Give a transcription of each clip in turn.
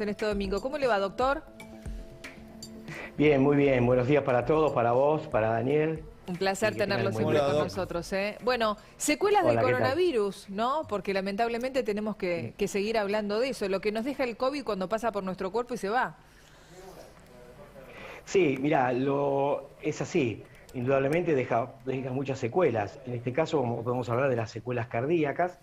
en este domingo. ¿Cómo le va, doctor? Bien, muy bien. Buenos días para todos, para vos, para Daniel. Un placer tenerlo siempre Hola, con doc. nosotros, ¿eh? Bueno, secuelas del Hola, ¿qué tal? coronavirus, ¿no? Porque lamentablemente tenemos que seguir hablando de eso, lo que nos deja el COVID cuando pasa por nuestro cuerpo y se va. Sí, mirá, es así. Indudablemente deja muchas secuelas. En este caso podemos hablar de las secuelas cardíacas.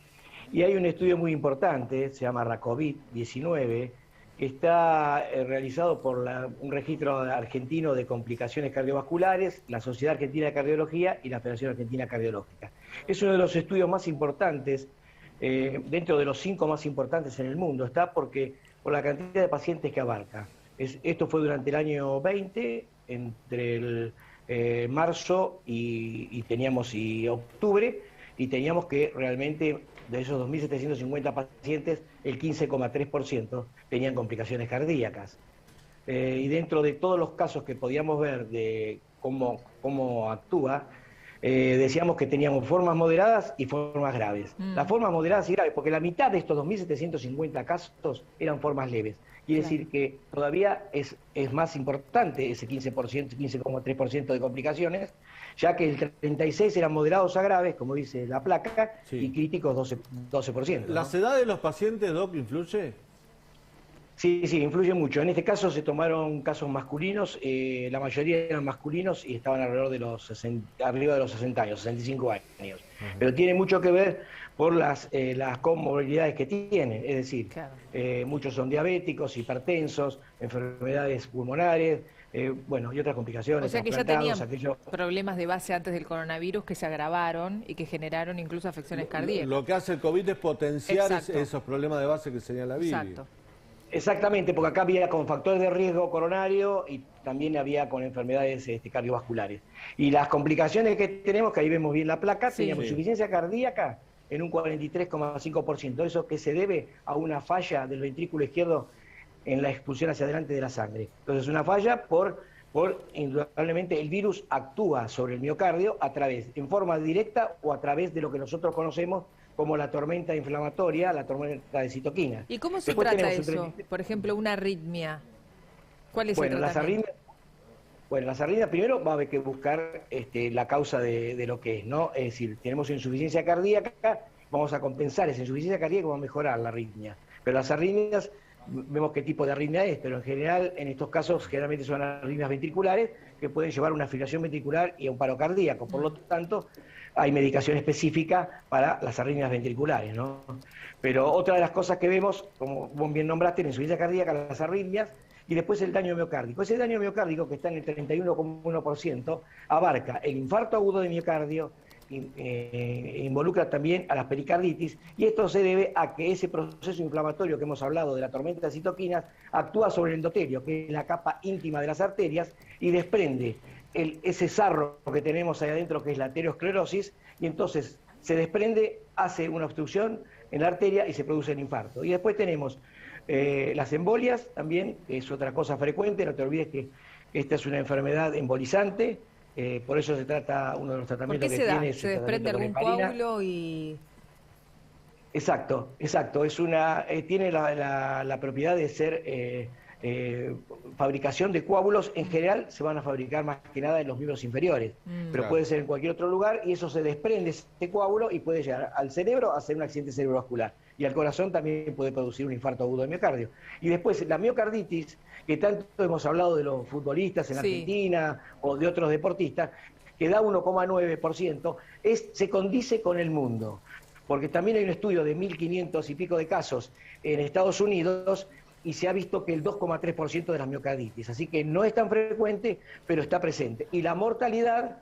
Y hay un estudio muy importante, se llama RACOVID-19, que está realizado por un registro argentino de complicaciones cardiovasculares, la Sociedad Argentina de Cardiología y la Federación Argentina Cardiológica. Es uno de los estudios más importantes, dentro de los 5 más importantes en el mundo, está por la cantidad de pacientes que abarca. Esto fue durante el año 20, entre el marzo y octubre, y teníamos que realmente de esos 2.750 pacientes, el 15,3% tenían complicaciones cardíacas. Y dentro de todos los casos que podíamos ver de cómo actúa, decíamos que teníamos formas moderadas y formas graves. Las formas moderadas y graves, porque la mitad de estos 2.750 casos eran formas leves. Quiere decir que todavía es más importante ese 15%, 15,3% de complicaciones, ya que el 36% eran moderados a graves, como dice la placa, Sí. y críticos 12%. ¿No? ¿Las edades de los pacientes, Doc, influye? Sí, influye mucho. En este caso se tomaron casos masculinos, la mayoría eran masculinos y estaban alrededor de arriba de los 60 años, 65 años. Pero tiene mucho que ver por las comorbilidades que tienen, es decir, Claro. Muchos son diabéticos, hipertensos, enfermedades pulmonares, y otras complicaciones. O sea que ya tenían aquello... problemas de base antes del coronavirus que se agravaron y que generaron incluso afecciones cardíacas. Lo que hace el COVID es potenciar Exacto. esos problemas de base que señala Vivi. Exacto. Exactamente, porque acá había con factores de riesgo coronario y también había con enfermedades cardiovasculares. Y las complicaciones que tenemos, que ahí vemos bien la placa, Sí. teníamos Sí. insuficiencia cardíaca en un 43,5%. Eso que se debe a una falla del ventrículo izquierdo en la expulsión hacia adelante de la sangre. Entonces, una falla por indudablemente el virus actúa sobre el miocardio en forma directa o a través de lo que nosotros conocemos como la tormenta inflamatoria, la tormenta de citoquinas. ¿Y cómo se Después trata tenemos eso? Por ejemplo, una arritmia. ¿Cuál es el las tratamiento? arritmias primero va a haber que buscar la causa de lo que es, ¿no? Es decir, tenemos insuficiencia cardíaca, vamos a compensar esa insuficiencia cardíaca y vamos a mejorar la arritmia. Pero las arritmias, vemos qué tipo de arritmia es, pero en general, en estos casos, generalmente son arritmias ventriculares que pueden llevar a una fibrilación ventricular y a un paro cardíaco. Por lo tanto, hay medicación específica para las arritmias ventriculares, ¿no? Pero otra de las cosas que vemos, como vos bien nombraste, la insuficiencia cardíaca, las arritmias, y después el daño miocárdico. Ese daño miocárdico, que está en el 31,1%, abarca el infarto agudo de miocardio, involucra también a las pericarditis, y esto se debe a que ese proceso inflamatorio que hemos hablado de la tormenta de citoquinas actúa sobre el endotelio, que es la capa íntima de las arterias, y desprende ese sarro que tenemos ahí adentro, que es la aterosclerosis, y entonces se desprende, hace una obstrucción en la arteria y se produce el infarto. Y después tenemos las embolias también, que es otra cosa frecuente. No te olvides que esta es una enfermedad embolizante, por eso se trata, uno de los ¿Por tratamientos qué que se da? tiene es ¿Se el desprende tratamiento algún con heparina. coágulo y...? Exacto. Tiene la propiedad de ser fabricación de coágulos. En general se van a fabricar más que nada en los miembros inferiores, pero Claro. puede ser en cualquier otro lugar, y eso se desprende este coágulo y puede llegar al cerebro a hacer un accidente cerebrovascular, y al corazón también puede producir un infarto agudo de miocardio. Y después la miocarditis, que tanto hemos hablado de los futbolistas en Sí. Argentina o de otros deportistas, que da 1,9%, se condice con el mundo, porque también hay un estudio de 1.500 y pico de casos en Estados Unidos, y se ha visto que el 2,3% de las miocarditis. Así que no es tan frecuente, pero está presente. Y la mortalidad,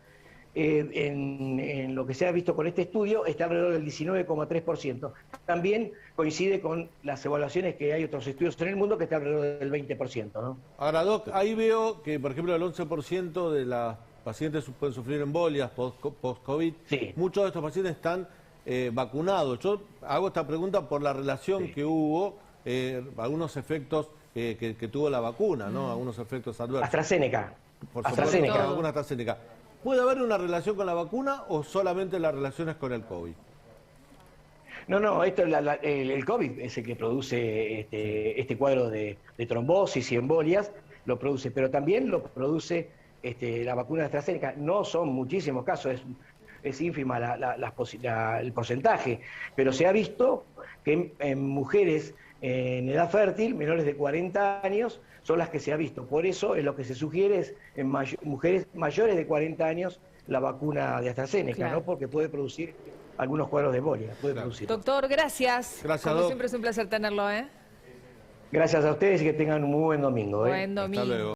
en lo que se ha visto con este estudio, está alrededor del 19,3%. También coincide con las evaluaciones que hay otros estudios en el mundo, que está alrededor del 20%, ¿no? Ahora, Doc, ahí veo que, por ejemplo, el 11% de las pacientes pueden sufrir embolias post-COVID. Sí. Muchos de estos pacientes están vacunados. Yo hago esta pregunta por la relación que hubo, algunos efectos que tuvo la vacuna, ¿no? Algunos efectos adversos. AstraZeneca. Por supuesto, AstraZeneca. la vacuna AstraZeneca. ¿Puede haber una relación con la vacuna o solamente la relación es con el COVID? No, esto el COVID es el que produce este cuadro de trombosis y embolias, lo produce, pero también lo produce la vacuna de AstraZeneca. No son muchísimos casos, es ínfima el porcentaje, pero se ha visto que en mujeres en edad fértil, menores de 40 años, son las que se ha visto. Por eso lo que se sugiere es en mujeres mayores de 40 años la vacuna de AstraZeneca, claro, ¿no? Porque puede producir algunos cuadros de embolia. Doctor, gracias. Gracias, Como Doc. siempre es un placer tenerlo, ¿eh? Gracias a ustedes y que tengan un muy buen domingo. Buen Hasta domingo. luego.